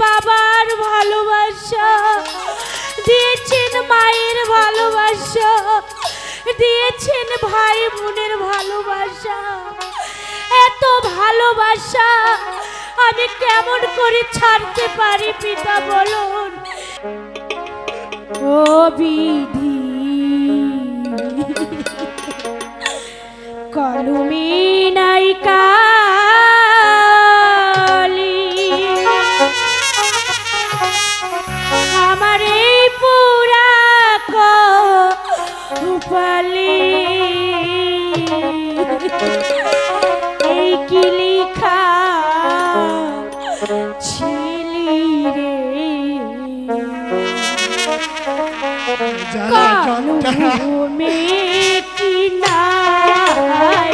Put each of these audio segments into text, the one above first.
বাবার ভালোবাসা দিয়েছেন, মায়ের ভালোবাসা দিয়েছেন, ভাই বোনের ভালোবাসা। এত ভালোবাসা আমি কেমন করে ছাড়তে পারি পিতা বলুন। ও বিধি কলমে নায়িকা আমার এই পুরা কপালে এই কি লেখা ছিলি রে কলমে কি নাই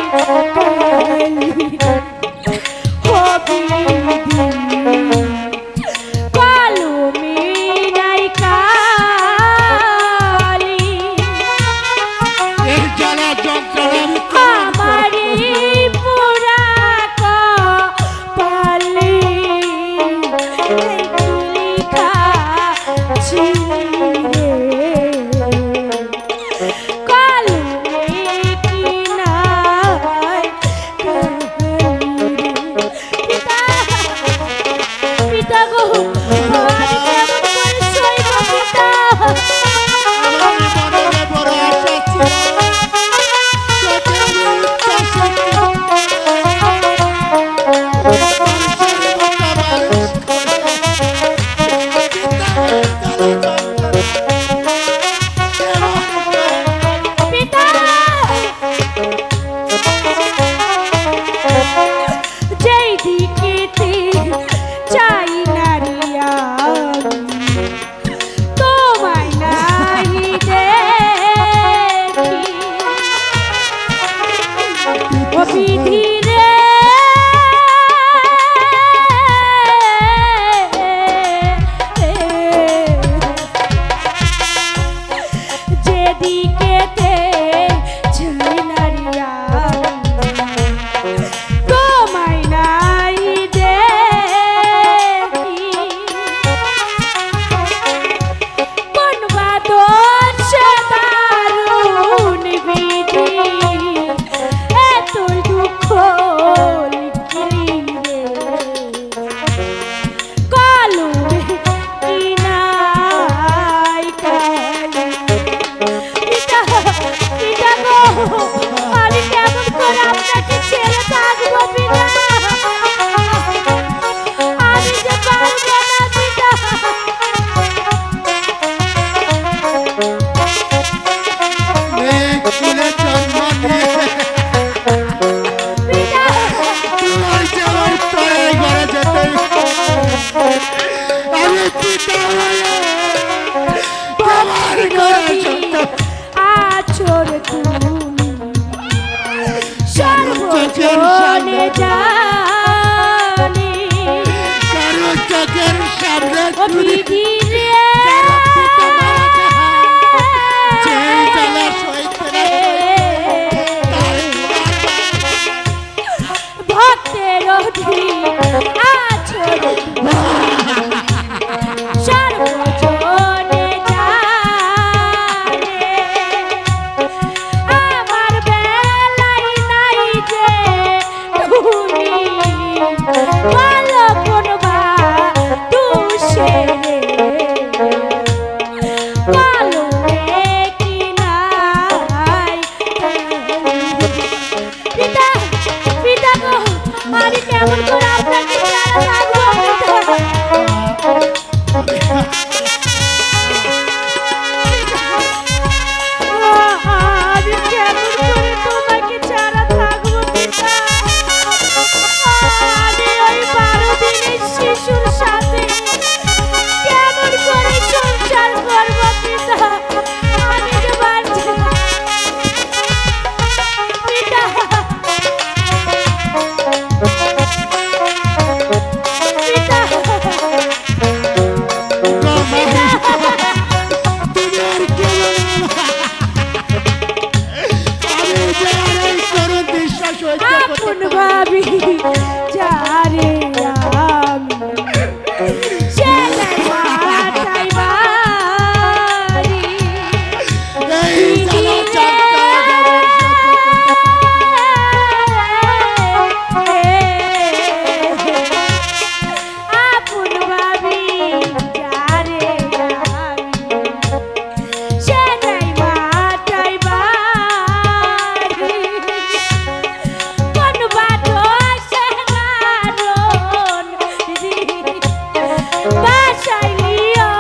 বাসাইলিও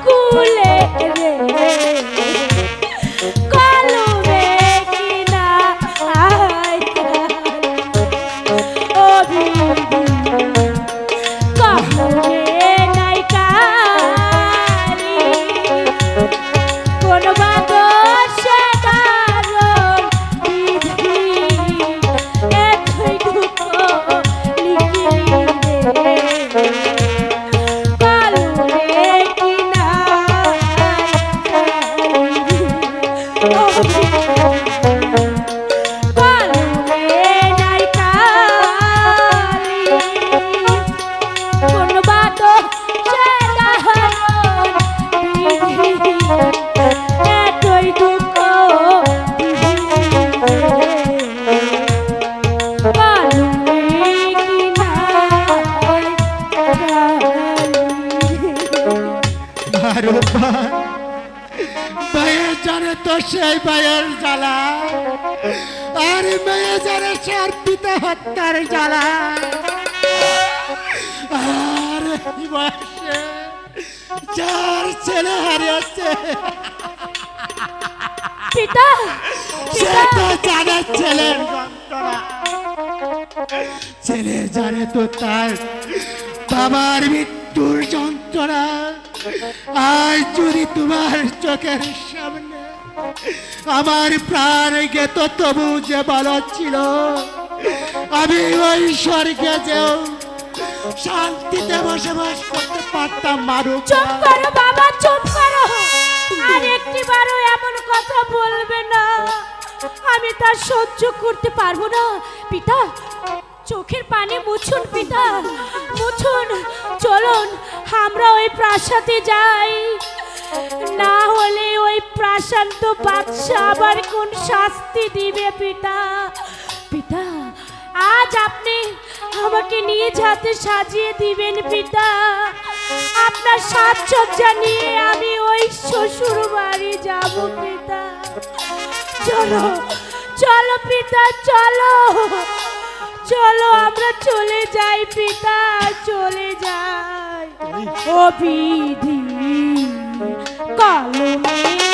কুলে রে কলমে কিনা ও বিধি কলমে নাই কালি কোন বাদশা কারণ বিধি এতই দুঃখ লিখিলি রে কলমে কিনা ও কলমে নাই কালি কোন বাদশা কারণ বিধি এতই দুঃখ ভাইয়ের জানে তো সেই ভাইয়ের জ্বালা আর মেয়ে জানে সার পিতা হত্যার জ্বালা আর এই বয়সে যার ছেলে হারিয়েছে পিতা সে তো জানে ছেলের যন্ত্রণা ছেলে জানে তো তার বাবার মৃত্যুর যন্ত্রণা আজ যদি তোমার চোখের সামনে আমার প্রাণ গেত তবু যে ভালো ছিল আমি ওই স্বর্গে যেও শান্তিতে বসবাস করতে পারতাম মারু চুপ করো বাবা চুপ করো আর একটিবারও এমন কথা বলবে না আমি তা সহ্য করতে পারবো না পিতা চোখের পানি মুছুন পিতা মুছুন চলুন আমরা ওই প্রাসাদে যাই না হলে ওই প্রাসাদ বাদশা আবার কোন শাস্তি দিবে পিতা পিতা আজ আপনি আমাকে নিজ হাতে সাজিয়ে দিবেন পিতা আপনার সাজসজ্জা নিয়ে আমি ওই শ্বশুর বাড়ি যাব পিতা চলো চলো পিতা চলো চলো আমরা চলে যাই পিতা চলে যাই ও বিধি কলমে